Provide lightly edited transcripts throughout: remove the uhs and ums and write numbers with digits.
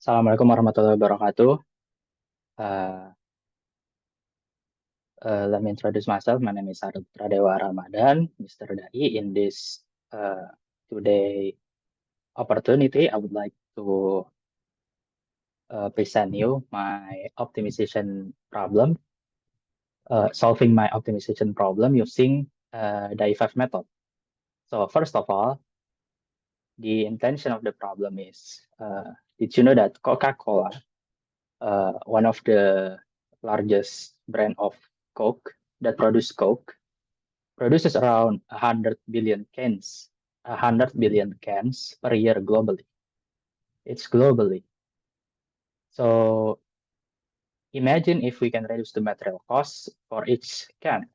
Assalamualaikum warahmatullahi wabarakatuh. Uh, Let me introduce myself. My name is Arif Pradewa Ramadan, Mr. Dai. In this today opportunity, I would like to present you my optimization problem, solving my optimization problem using the E5 method. So first of all, the intention of the problem is, did you know that Coca-Cola, one of the largest brand of Coke that produce Coke, produces around 100 billion cans per year globally. It's globally. So imagine if we can reduce the material costs for each can.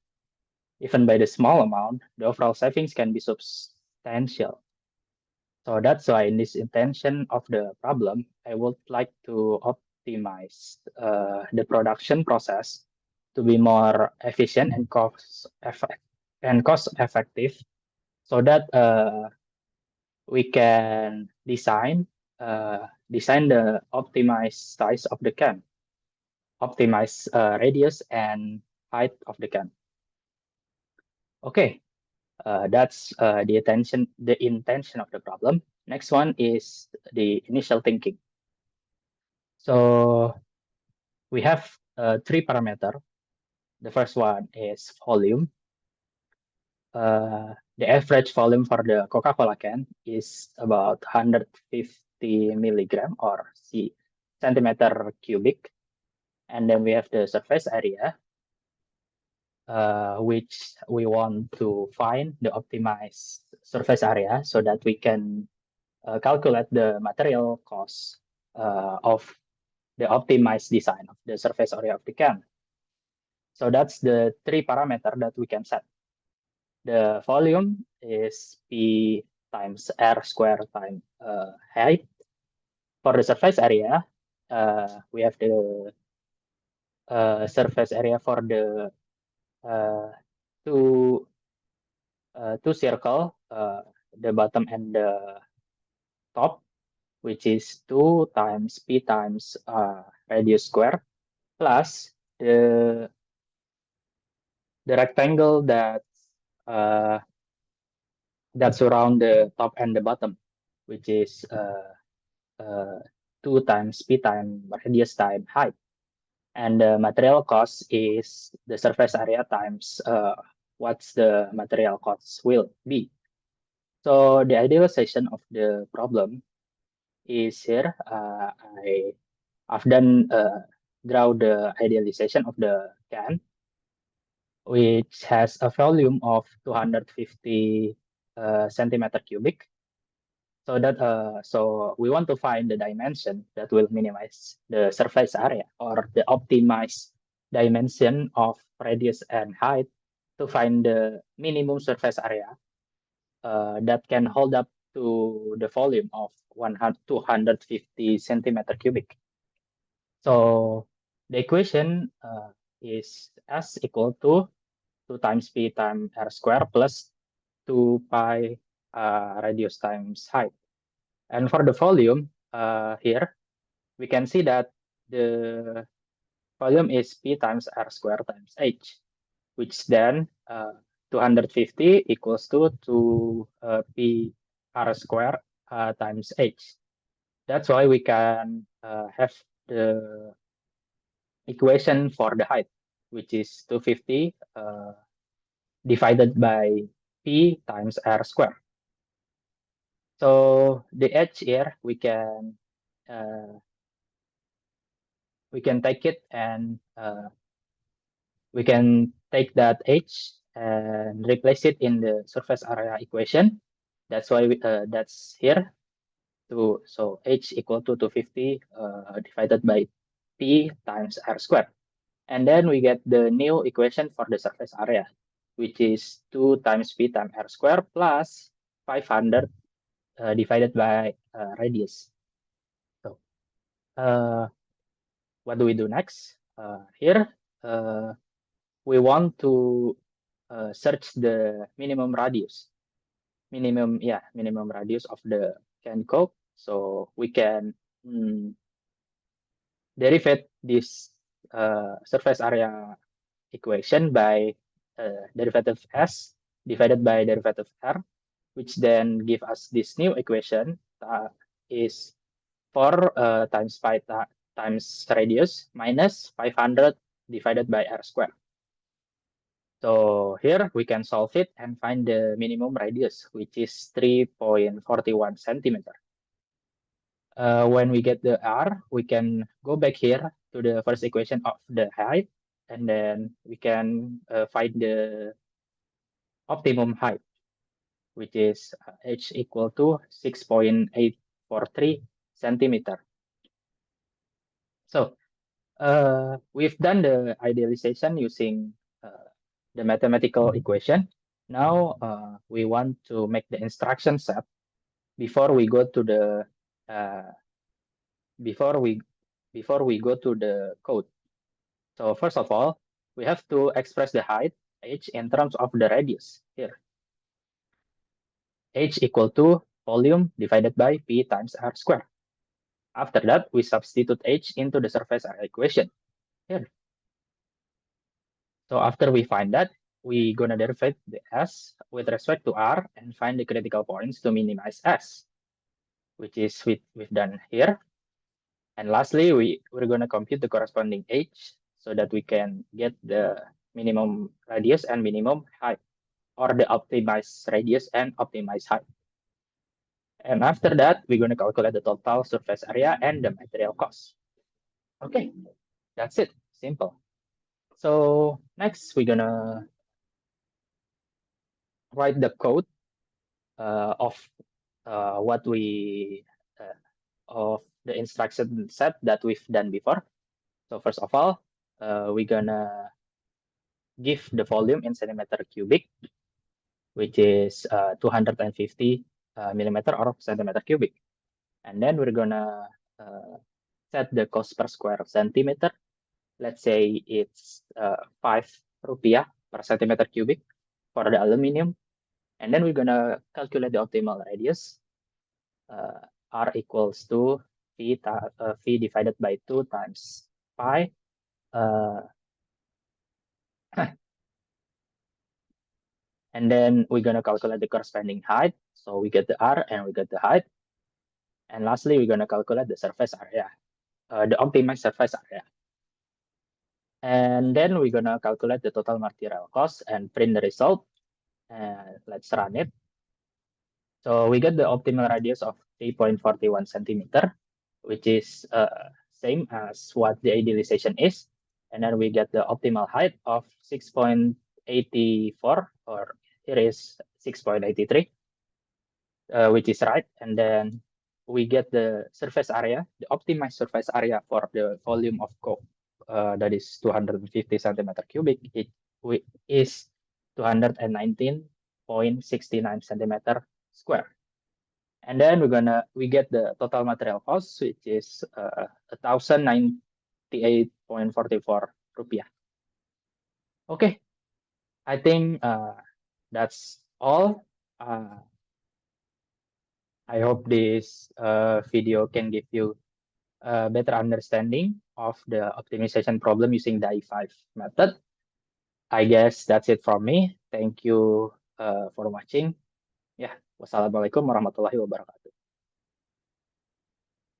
Even by the small amount, the overall savings can be substantial. So that's why in this intention of the problem, I would like to optimize the production process to be more efficient and cost effective, so that we can design the optimized size of the can, optimize radius and height of the can. Okay, that's the intention of the problem. Next one is the initial thinking. So we have three parameters. The first one is volume. The average volume for the Coca-Cola can is about 150 milligram or centimeter cubic. And then we have the surface area, which we want to find the optimized surface area so that we can calculate the material cost of the optimized design of the surface area of the can. So that's the three parameter that we can set. The volume is P times R square times height. For the surface area, we have the surface area for the uh, two two circle, the bottom and the top, which is 2 times P times radius square, plus the rectangle uh, that surround the top and the bottom, which is uh, 2 times P times radius times height. And the material cost is the surface area times what's the material cost will be. So the idealization of the problem is here. I've done draw the idealization of the can, which has a volume of 250 centimeter cubic. So we want to find the dimension that will minimize the surface area, or the optimized dimension of radius and height, to find the minimum surface area that can hold up to the volume of 250 centimeter cubic. So the equation is S equal to 2 times P times R square plus 2 pi radius times height. And for the volume here, we can see that the volume is P times R square times H, which then 250 equals to P R square times H. That's why we can have the equation for the height, which is 250 divided by P times R square. So the H here, we can take it, and we can take that H and replace it in the surface area equation. That's why that's here. So H equal to 250 divided by P times R square. And then we get the new equation for the surface area, which is 2 times P times R square plus 500 divided by radius. So what do we do next? Here, we want to search the minimum radius of the can Coke. So we can derive this surface area equation by derivative S divided by derivative R, which then give us this new equation is 4 times pi times radius minus 500 divided by R square. So here we can solve it and find the minimum radius, which is 3.41 centimeter. When we get the R, we can go back here to the first equation of the height, and then we can find the optimum height, which is h equal to 6.843 centimeter. So we've done the idealization using the mathematical equation. Now we want to make the instruction set before we go to the before we go to the code. So first of all, we have to express the height h in terms of the radius here. H equal to volume divided by P times R square. After that, we substitute H into the surface area equation here. So after we find that, we gonna derive the S with respect to R and find the critical points to minimize S, which is we've done here. And lastly, we're gonna compute the corresponding H so that we can get the minimum radius and minimum height, or the optimized radius and optimized height. And after that, we're going to calculate the total surface area and the material cost. Okay, that's it. Simple. So next, we're going to write the code of what we of the instruction set that we've done before. So first of all, we're going to give the volume in centimeter cubic, which is 250 millimeter or centimeter cubic. And then we're gonna set the cost per square centimeter. Let's say it's 5 rupiah per centimeter cubic for the aluminum. And then we're gonna calculate the optimal radius. R equals to V divided by 2 times pi. And then we're gonna calculate the corresponding height. So we get the R and we get the height. And lastly, we're gonna calculate the surface area, the optimized surface area. And then we're gonna calculate the total material cost and print the result. And let's run it. So we get the optimal radius of 3.41 centimeter, which is same as what the idealization is. And then we get the optimal height of 6.84, or here is 6.83, which is right. And then we get the surface area, the optimized surface area for the volume of coke. That is 250 centimeter cubic. It is 219.69 centimeter square. And then we get the total material cost, which is 1,098.44 rupiah. Okay, I think that's all. I hope this video can give you a better understanding of the optimization problem using the I5 method. I guess that's it from me. Thank you for watching. Ya, wassalamualaikum warahmatullahi wabarakatuh.